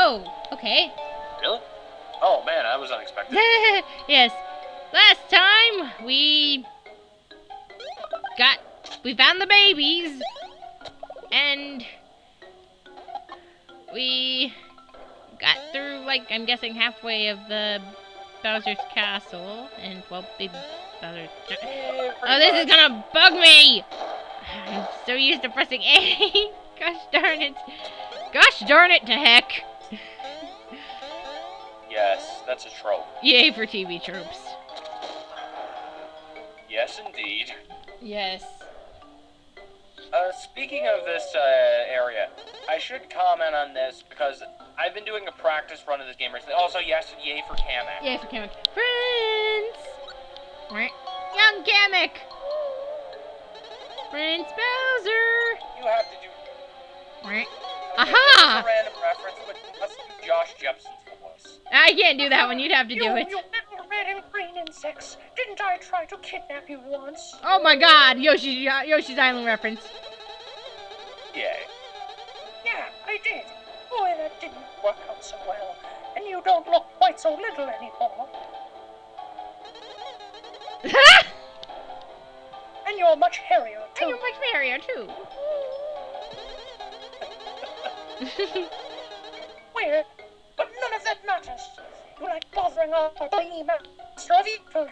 Oh, okay. Really? Oh man, that was unexpected. Yes. Last time we found the babies and we got through, like, I'm guessing halfway of the Bowser's castle, and, well, baby Bowser. Oh, this is gonna bug me! I'm so used to pressing A. Gosh darn it. Gosh darn it to heck. Yes, that's a trope. Yay for TV tropes. Yes, indeed. Yes. Speaking of this area, I should comment on this because I've been doing a practice run of this game recently. Also, yes, yay for Kamek. Yay for Kamek. Prince! Young Kamek! Prince Bowser! You have to do... Okay, Aha! this is a random reference, but you must do Josh Jepson's voice. I can't do that one. You'd have to do it. You little red and green insects. Didn't I try to kidnap you once? Oh my god, Yoshi's Island reference. Yay. Yeah, I did. Boy, that didn't work out so well. And you don't look quite so little anymore. And you're much hairier, too. And you're much hairier, too. Weird, but none of that matters. You like bothering our tiny master of evil.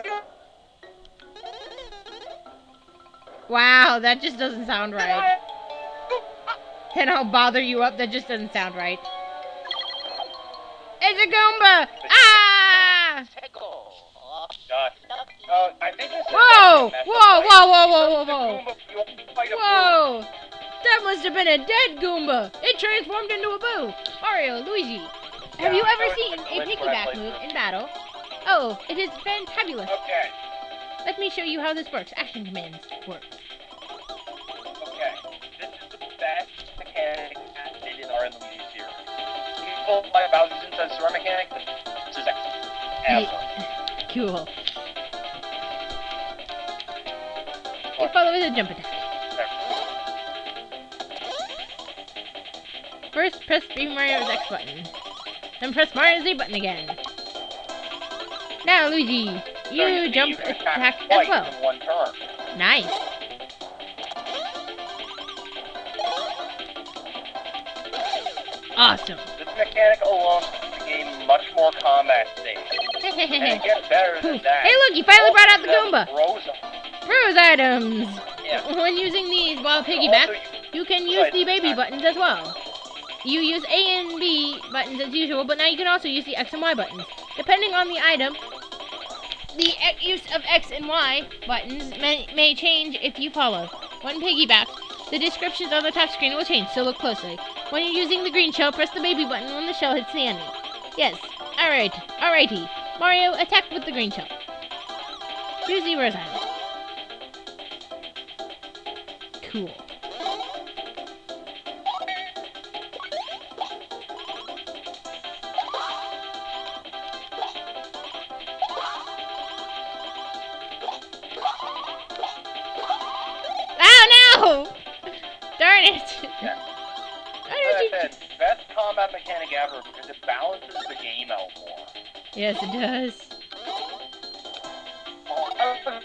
Wow, that just doesn't sound right. And I'll bother you up, that just doesn't sound right. It's a Goomba! Ah! I think it's whoa! Whoa, whoa, whoa, whoa, whoa, whoa! Whoa! That must have been a dead Goomba! It transformed into a boo! Mario, Luigi, have you ever seen a piggyback move in battle? Oh, it is fantabulous! Okay. Let me show you how this works. Action commands work. Okay. This is the best mechanic acted in our Luigi series. People like Bowser's Inside Story mechanic, this is excellent. Cool. You follow with a jump attack. First, press B Mario's X button. Then press Mario's Z button again. Now, Luigi, you jump attack as well. In one turn. Nice. Awesome. This mechanic alone makes the game much more combat safe. And it gets better than that. Hey, look, you finally brought out the Goomba. Rose Rose items. Yeah. When using these while piggyback, you can use the baby buttons as well. You use A and B buttons as usual, but now you can also use the X and Y buttons. Depending on the item, the use of X and Y buttons may change if you follow. When piggyback, the descriptions on the top screen will change, so look closely. When you're using the green shell, press the baby button when the shell hits the enemy. Yes, alrighty. Mario, attack with the green shell. Choose the rose item. Cool. Oh no! Darn it! Yeah. Like I said, best combat mechanic ever because it balances the game out more. Yes, it does.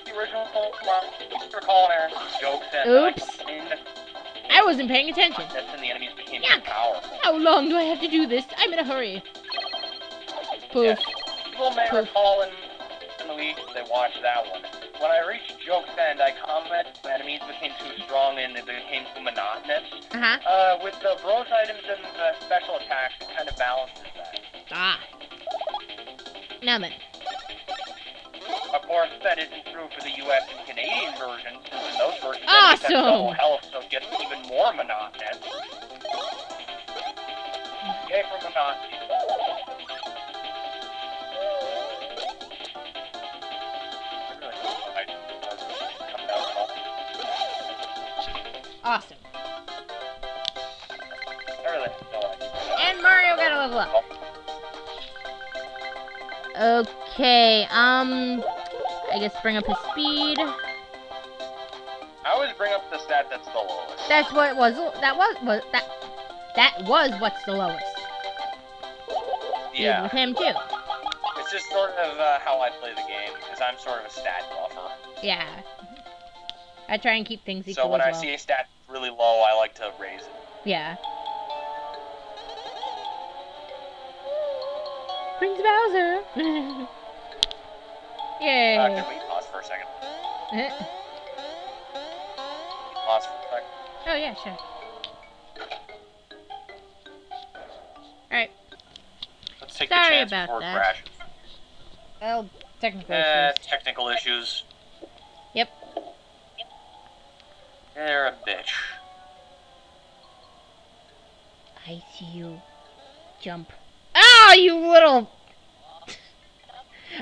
The original calling jokes and Oops. I wasn't paying attention. And the enemies became Yuck. powerful. How long do I have to do this? I'm in a hurry. Poof. Yeah. People may recall in the week they watched that one. When I reached Joke's End, I commented the enemies became too strong and they became too monotonous. With the bronze items and the special attacks, it kind of balances that. Ah. Now then. Of course, that isn't true for the US and Canadian versions, since in those versions, Awesome. enemies have double health, so it gets even more monotonous. Yay for monotony. Awesome. I really feel like And Mario got a level up. Okay, I guess bring up his speed. I always bring up the stat that's the lowest. That's what it was. That was what's the lowest. feud with him too. It's just sort of how I play the game, because I'm sort of a stat buffer. Yeah. I try and keep things equal So when as I well. see a stat really low, I like to raise it. Yeah. Prince Bowser! Yay! Can we pause for a second? Pause for a second. Oh yeah, sure. Alright. Let's take Sorry the chance about before that. it crashes. Well, technical issues. Technical issues. Yep. They're a bitch. I see you. Jump. Oh, you little...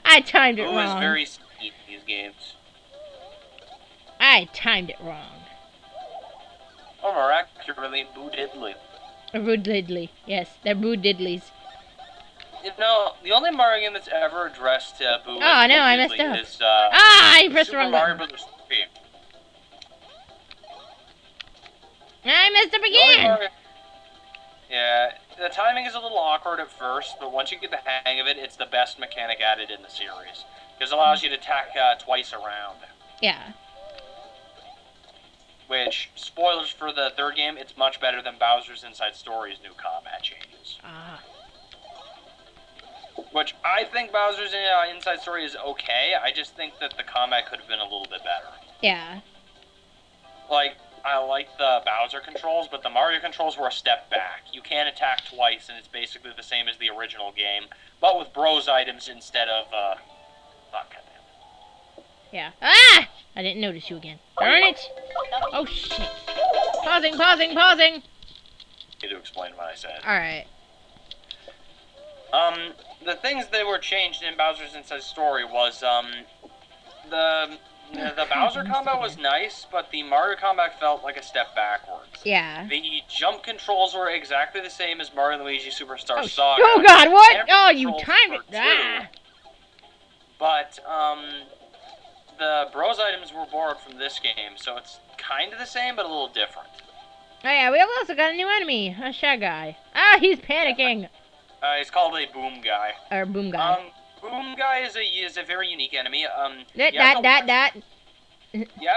I timed it Boo wrong. is very sneaky in these games. I timed it wrong. Oh, miraculously, Boo Diddly. Boo Diddly. Yes, they're Boo Diddlies. You know, the only Mario game that's ever addressed Boo Oh, no, I Diddly messed up. is, I pressed the Super wrong Mario button. Bros. 3. I messed up again! Yeah, the timing is a little awkward at first, but once you get the hang of it, it's the best mechanic added in the series. Because it allows you to attack twice around. Yeah. Which, spoilers for the third game, it's much better than Bowser's Inside Story's new combat changes. Ah. Which, I think Bowser's Inside Story is okay, I just think that the combat could have been a little bit better. Yeah. Like, I like the Bowser controls, but the Mario controls were a step back. You can't attack twice, and it's basically the same as the original game, but with Bros items instead of, Yeah. Ah! I didn't notice you again. Darn it! Oh, shit. Pausing, pausing, pausing! I need to explain what I said. Alright. The things that were changed in Bowser's Inside Story was, the Bowser combat was nice, but the Mario combat felt like a step backwards. Yeah. The jump controls were exactly the same as Mario & Luigi Superstar Saga. Oh god, what? Every Oh, you controls timed were it. Ah. But, the Bros items were borrowed from this game, so it's kind of the same, but a little different. Oh yeah, we have also got a new enemy. A Shy Guy. Ah, he's panicking. He's called a Boom Guy. Or Boom Guy. Boom Guy is a very unique enemy. You have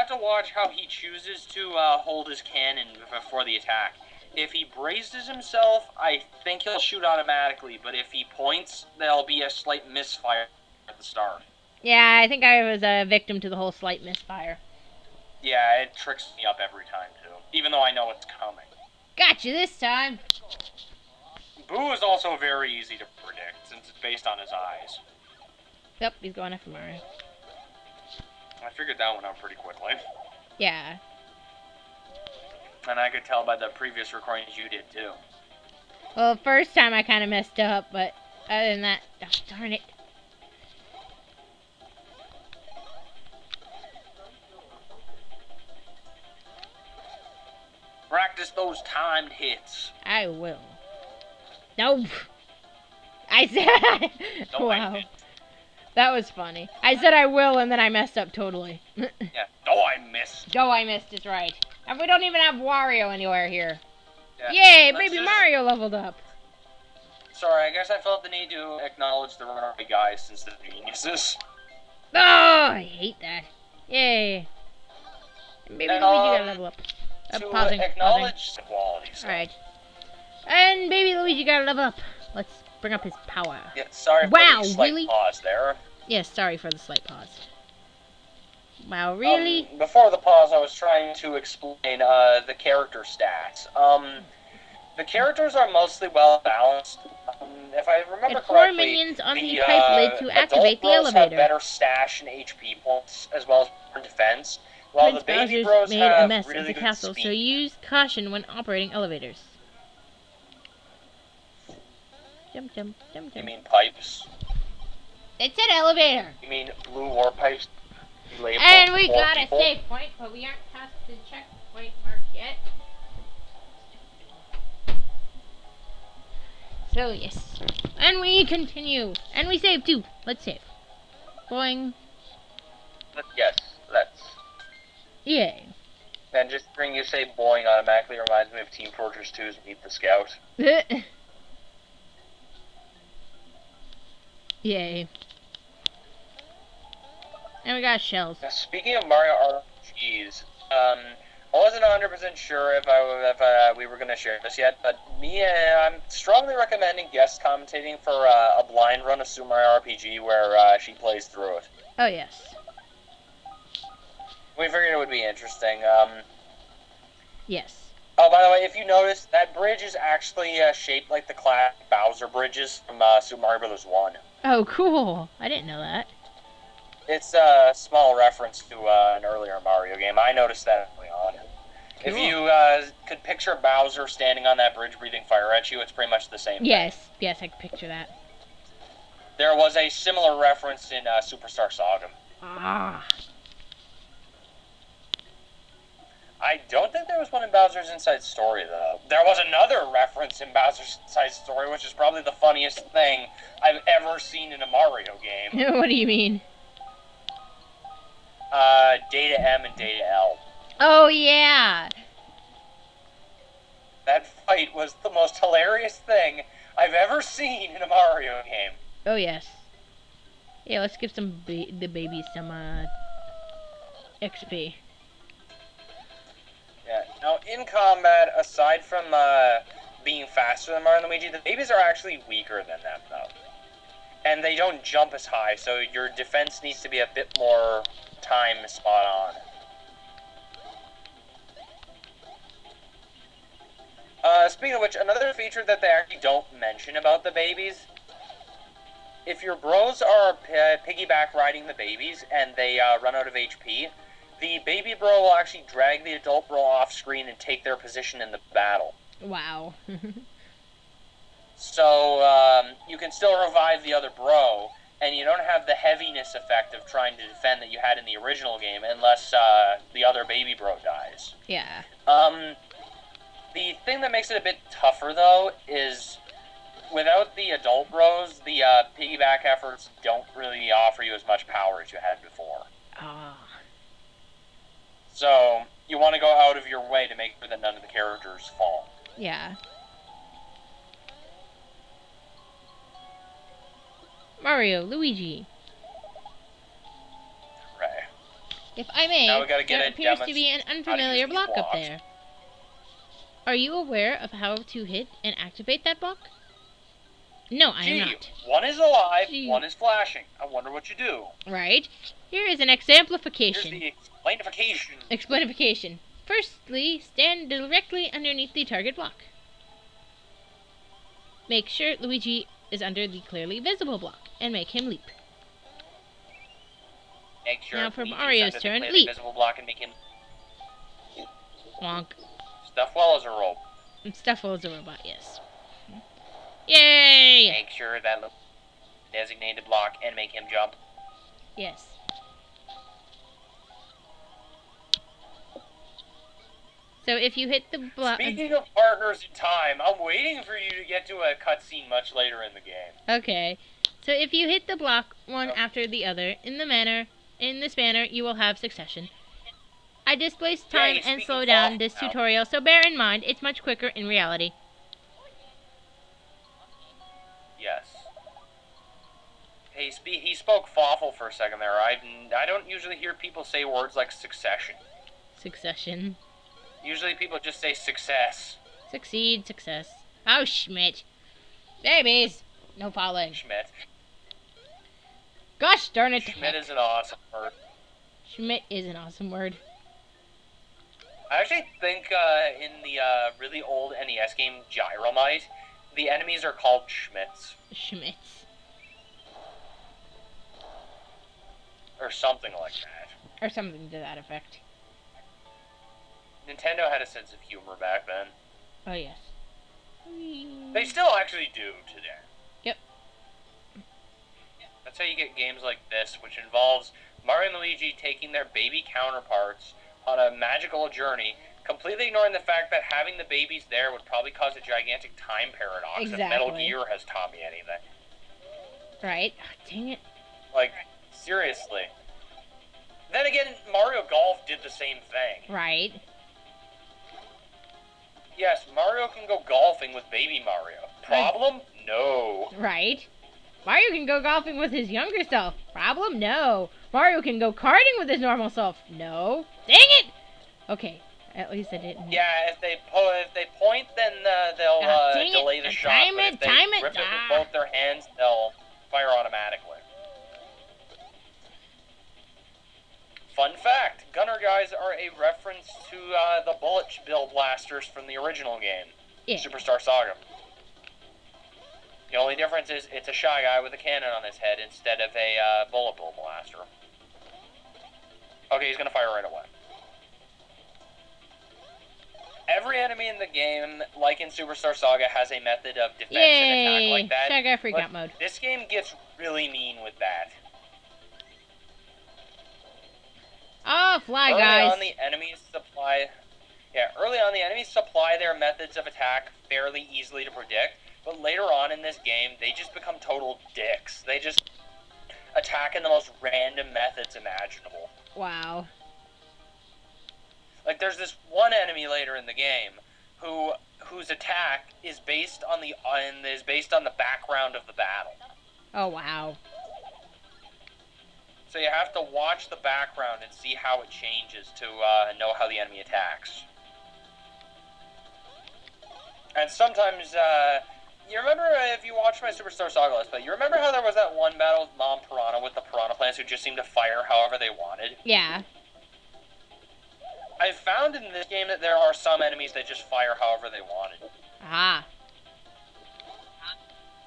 to watch how he chooses to hold his cannon before the attack. If he braces himself, I think he'll shoot automatically, but if he points, there'll be a slight misfire at the start. Yeah, I think I was a victim to the whole slight misfire. Yeah, it tricks me up every time, too, even though I know it's coming. Gotcha this time! Boo is also very easy to predict, since it's based on his eyes. Yep, he's going after Mario. I figured that one out pretty quickly. Yeah. And I could tell by the previous recordings you did, too. Well, first time I kind of messed up, but other than that... Oh, darn it. Practice those timed hits. I will. No. I said... No, wow. I That was funny. I said I will, and then I messed up totally. Yeah. Oh, I missed. Oh, I missed is right. And we don't even have Wario anywhere here. Yeah. Yay, Let's baby just... Mario leveled up. Sorry, I guess I felt the need to acknowledge the runaway guys since they're geniuses. Oh, I hate that. Yay. And baby Luigi gotta level up. To acknowledge the qualities. Alright. And baby Luigi gotta level up. Let's bring up his power. Yeah, sorry for the slight pause there. Yes, sorry for the slight pause. Wow, really? Before the pause, I was trying to explain the character stats. The characters are mostly well balanced. If I remember correctly, minions on the pipe lid to activate the Bros elevator. have better stash and HP points, as well as more defense, while the baby Bros made have a mess really of the good castle, speed. so use caution when operating elevators. Jump, jump, jump, You jump. mean pipes? It said elevator. You mean blue war pipes? And we got a save point, but we aren't past the checkpoint mark yet. So, yes. And we continue. And we save too. Let's save. Boing. Yes, let's. Yay. And just hearing you say boing automatically reminds me of Team Fortress 2's Meet the Scout. Yay. And we got shells. Now, speaking of Mario RPGs, I wasn't 100% sure if we were going to share this yet, but I'm strongly recommending guest commentating for a blind run of Super Mario RPG where she plays through it. Oh, yes. We figured it would be interesting. Yes. Oh, by the way, if you notice, that bridge is actually shaped like the classic Bowser bridges from Super Mario Bros. 1. Oh, cool. I didn't know that. It's a small reference to an earlier Mario game. I noticed that early on. Cool. If you could picture Bowser standing on that bridge breathing fire at you, it's pretty much the same thing. Yes, I can picture that. There was a similar reference in Superstar Saga. Ah. I don't think there was one in Bowser's Inside Story, though. There was another reference in Bowser's Inside Story, which is probably the funniest thing I've ever seen in a Mario game. What do you mean? Data M and Data L. Oh, yeah. That fight was the most hilarious thing I've ever seen in a Mario game. Oh, yes. Yeah, let's give the babies some, XP. Yeah. Now, in combat, aside from, being faster than Mario and Luigi, the babies are actually weaker than them, though. And they don't jump as high, so your defense needs to be a bit more time spot on. Speaking of which, another feature that they actually don't mention about the babies, if your bros are piggyback riding the babies and they run out of HP, the baby bro will actually drag the adult bro off screen and take their position in the battle. Wow. So, you can still revive the other bro, and you don't have the heaviness effect of trying to defend that you had in the original game, unless, the other baby bro dies. Yeah. The thing that makes it a bit tougher, though, is without the adult bros, the, piggyback efforts don't really offer you as much power as you had before. Ah. So, you want to go out of your way to make sure that none of the characters fall. Yeah. Mario, Luigi. Right. If I may, Now we gotta get there a appears to be an unfamiliar block blocks. up there. Are you aware of how to hit and activate that block? No, I am not. One is alive, one is flashing. I wonder what you do. Right. Here is an exemplification. Here's the explainification. Explainification. Firstly, stand directly underneath the target block. Make sure Luigi is under the clearly visible block, and make him leap. Make sure now for Mario's turn, leap. Visible block and make him... Wonk. Stuff well as a rope. Stuff well as a robot, yes. Yay! Make sure that designated block and make him jump. Yes. So if you hit the block... Speaking of partners in time, I'm waiting for you to get to a cutscene much later in the game. Okay. So if you hit the block one after the other, in this manner, you will have succession. I displaced time and slow down this tutorial, so bear in mind, it's much quicker in reality. Yes. He spoke fawful for a second there. I don't usually hear people say words like succession. Succession. Usually people just say success. Succeed, success. Oh, Schmidt. Babies. No falling. Schmidt. Gosh darn it. Schmidt is an awesome word. Schmidt is an awesome word. I actually think in the really old NES game Gyromite, the enemies are called Schmitts. Schmitts. Or something like that. Or something to that effect. Nintendo had a sense of humor back then. Oh, yes. They still actually do today. Yep. That's how you get games like this, which involves Mario and Luigi taking their baby counterparts on a magical journey, completely ignoring the fact that having the babies there would probably cause a gigantic time paradox. Exactly. If Metal Gear has taught me anything. Right. Oh, dang it. Like, seriously. Then again, Mario Golf did the same thing. Right. Yes, Mario can go golfing with baby Mario. Problem? No. Right. Mario can go golfing with his younger self. Problem? No. Mario can go karting with his normal self. No. Dang it! Okay, at least I didn't. Yeah, if they point, then they'll delay the shot. Time it, if they grip it with both their hands, they'll fire automatically. Fun fact, gunner guys are a reference to the bullet bill blasters from the original game, Superstar Saga. The only difference is it's a Shy Guy with a cannon on his head instead of a bullet bill blaster. Okay, he's going to fire right away. Every enemy in the game, like in Superstar Saga, has a method of defense and attack like that. Shy Guy freak out mode. This game gets really mean with that. Oh, fly guys. Early on, the enemies supply their methods of attack fairly easily to predict, but later on in this game, they just become total dicks. They just attack in the most random methods imaginable. Wow. Like, there's this one enemy later in the game whose attack is based on the background of the battle. Oh, wow. So you have to watch the background and see how it changes to know how the enemy attacks. And sometimes, you remember, if you watch my Superstar Saga Let's Play, you remember how there was that one battle with Mom Piranha with the Piranha plants who just seemed to fire however they wanted? Yeah. I found in this game that there are some enemies that just fire however they wanted. Ah.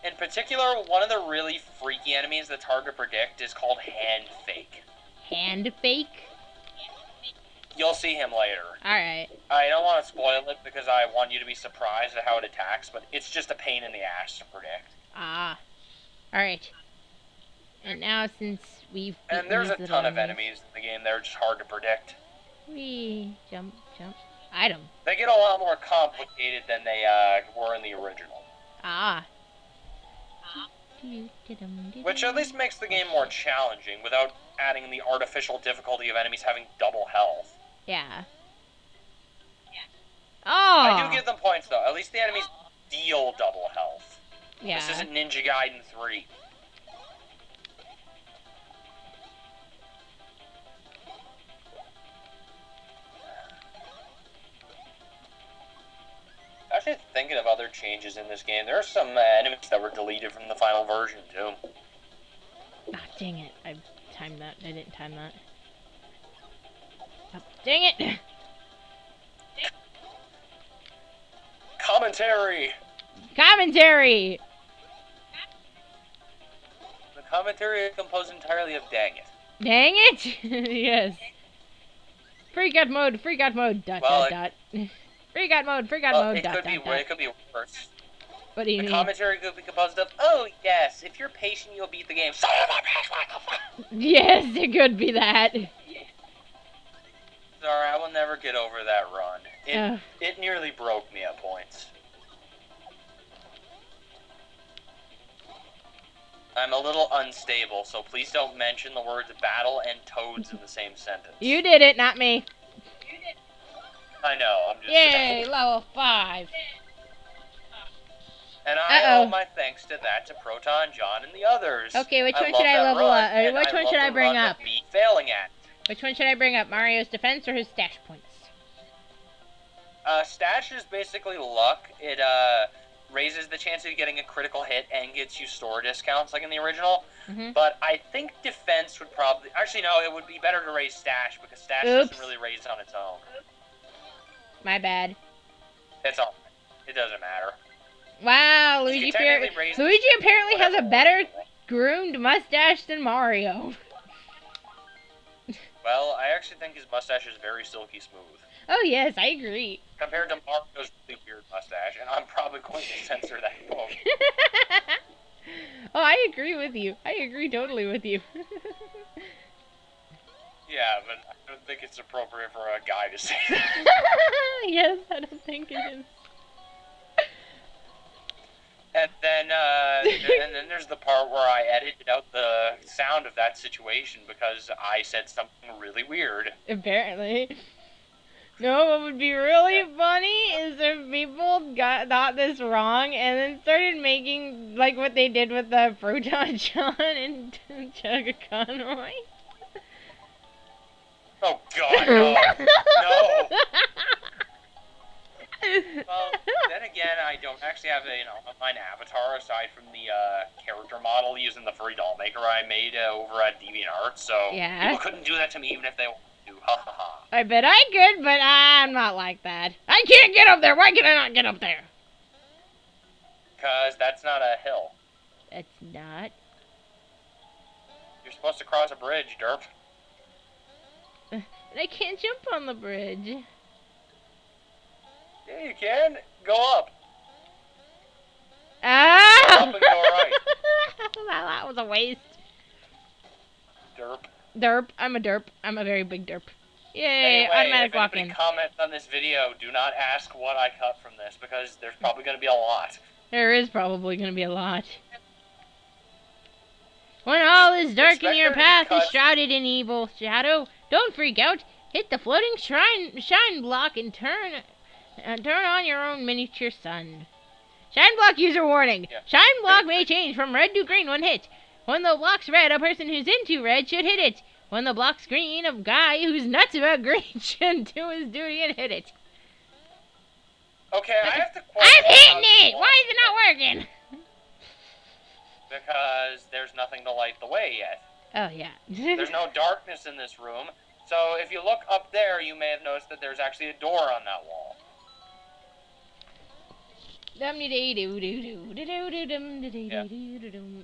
In particular, one of the really freaky enemies that's hard to predict is called Hand Fake. Hand Fake? You'll see him later. Alright. I don't want to spoil it because I want you to be surprised at how it attacks, but it's just a pain in the ass to predict. Ah. Alright. And now since we've... And there's a ton of enemies in the game that are just hard to predict. Wee. Jump. Item. They get a lot more complicated than they were in the original. Ah. Which at least makes the game more challenging without adding the artificial difficulty of enemies having double health. Yeah. Oh! I do give them points, though. At least the enemies deal double health. Yeah. This isn't Ninja Gaiden 3. Actually, thinking of other changes in this game, there are some enemies that were deleted from the final version, too. Ah, dang it. I timed that. I didn't time that. Oh, dang it! Commentary! Commentary! The commentary is composed entirely of dang it. Dang it? Yes. Freak out mode, dot, dot, dot. Freak out mode, dot, dot. It could be worse. What do you mean? The commentary could be composed of, oh yes, if you're patient, you'll beat the game. Son of a bitch, yes, it could be that. Sorry, I will never get over that run. It nearly broke me at points. I'm a little unstable, so please don't mention the words battle and toads in the same sentence. You did it, not me. I know, I'm just... Yay, level 5. And I owe my thanks to that to Proton, John, and the others. Okay, which one should I level up? Which one should I bring up? Me failing at. Which one should I bring up? Mario's defense or his stash points? Stash is basically luck. It raises the chance of getting a critical hit and gets you store discounts like in the original. But I think defense would probably... Actually, no, it would be better to raise stash because stash doesn't really raise on its own. My bad. It's all right. It doesn't matter. Wow, Luigi apparently has a better groomed mustache than Mario. Well, I actually think his mustache is very silky smooth. Oh yes, I agree. Compared to Mario's really weird mustache, and I'm probably going to censor that quote. Oh, I agree with you. I agree totally with you. Yeah, but I don't think it's appropriate for a guy to say that. Yes, I don't think it is. And then there's the part where I edited out the sound of that situation because I said something really weird. Apparently. No, what would be really funny is if people got this wrong and then started making like what they did with the Proton John and Chugga Conroy. Oh God, no, no. Well, then again, I don't actually have an avatar aside from the character model using the free doll maker I made over at DeviantArt, so people couldn't do that to me even if they wanted to. Ha ha ha. I bet I could, but I'm not like that. I can't get up there. Why can I not get up there? Because that's not a hill. It's not. You're supposed to cross a bridge, derp. I can't jump on the bridge. Yeah, you can. Go up. Ah! Go up and go right. That was a waste. Derp. Derp. I'm a derp. I'm a very big derp. Yay, anyway, automatic walk-in. If walk-in. anybody comments on this video, do not ask what I cut from this, because there's probably going to be a lot. There is probably going to be a lot. When all is dark and your path is shrouded in evil shadow, don't freak out. Hit the floating shine block and turn on your own miniature sun. Shine block user warning. Yeah. Shine block may change from red to green when hit. When the block's red, a person who's into red should hit it. When the block's green, a guy who's nuts about green should do his duty and hit it. Okay, I have to question. I'm hitting it! Why is it not working? Because there's nothing to light the way yet. Oh, yeah. There's no darkness in this room. So if you look up there, you may have noticed that there's actually a door on that wall. Yeah.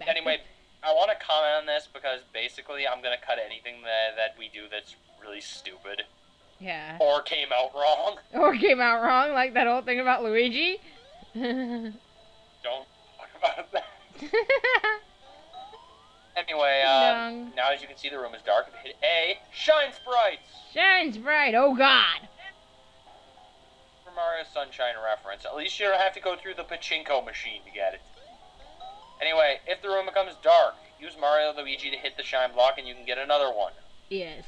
Anyway, I want to comment on this because basically I'm going to cut anything that we do that's really stupid. Yeah. Or came out wrong. Or came out wrong, like that whole thing about Luigi. Don't talk about that. Anyway, now as you can see, the room is dark. Hit A. Shine Sprites! Shine Sprite, oh God! For Mario Sunshine reference. At least you don't have to go through the pachinko machine to get it. Anyway, if the room becomes dark, use Mario Luigi to hit the shine block and you can get another one. Yes.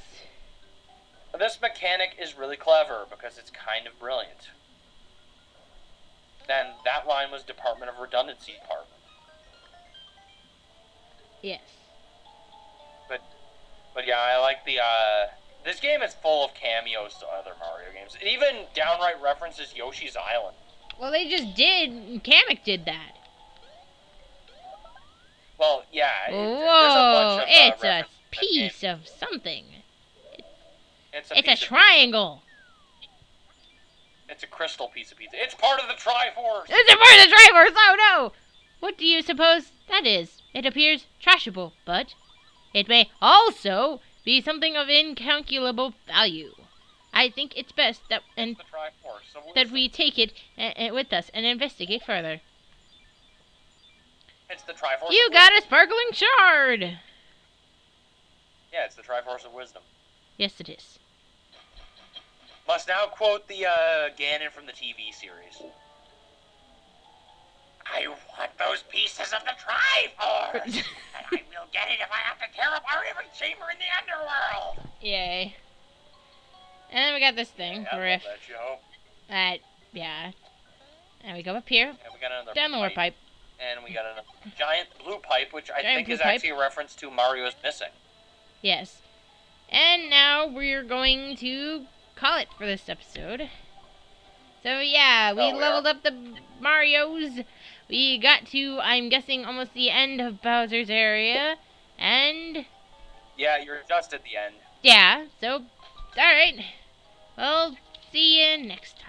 This mechanic is really clever because it's kind of brilliant. And that line was Department of Redundancy Department. Yes. But yeah, I like the, this game is full of cameos to other Mario games. It even downright references Yoshi's Island. Well, they just did. Kamek did that. Well, yeah. Whoa, it's a piece of something. It's a triangle. It's a crystal piece of pizza. It's part of the Triforce. It's a part of the Triforce. Oh no! What do you suppose that is? It appears trashable, but it may also be something of incalculable value. I think it's best that we take it with us and investigate further. It's the Triforce. You got a sparkling shard. Yeah, it's the Triforce of Wisdom. Yes, it is. Must now quote the Ganon from the TV series. I want those pieces of the Triforce, and I will get it if I have to tear apart every chamber in the underworld. Yay! And then we got this thing for if. That show. Yeah. And we go up here. And we got another down the warp pipe. And we got a giant blue pipe, which I think is actually a reference to Mario's Missing. Yes. And now we're going to call it for this episode. So yeah, we leveled up the Marios. We got to, I'm guessing, almost the end of Bowser's area. And... yeah, you're just at the end. Yeah, so, alright. Well, see you next time.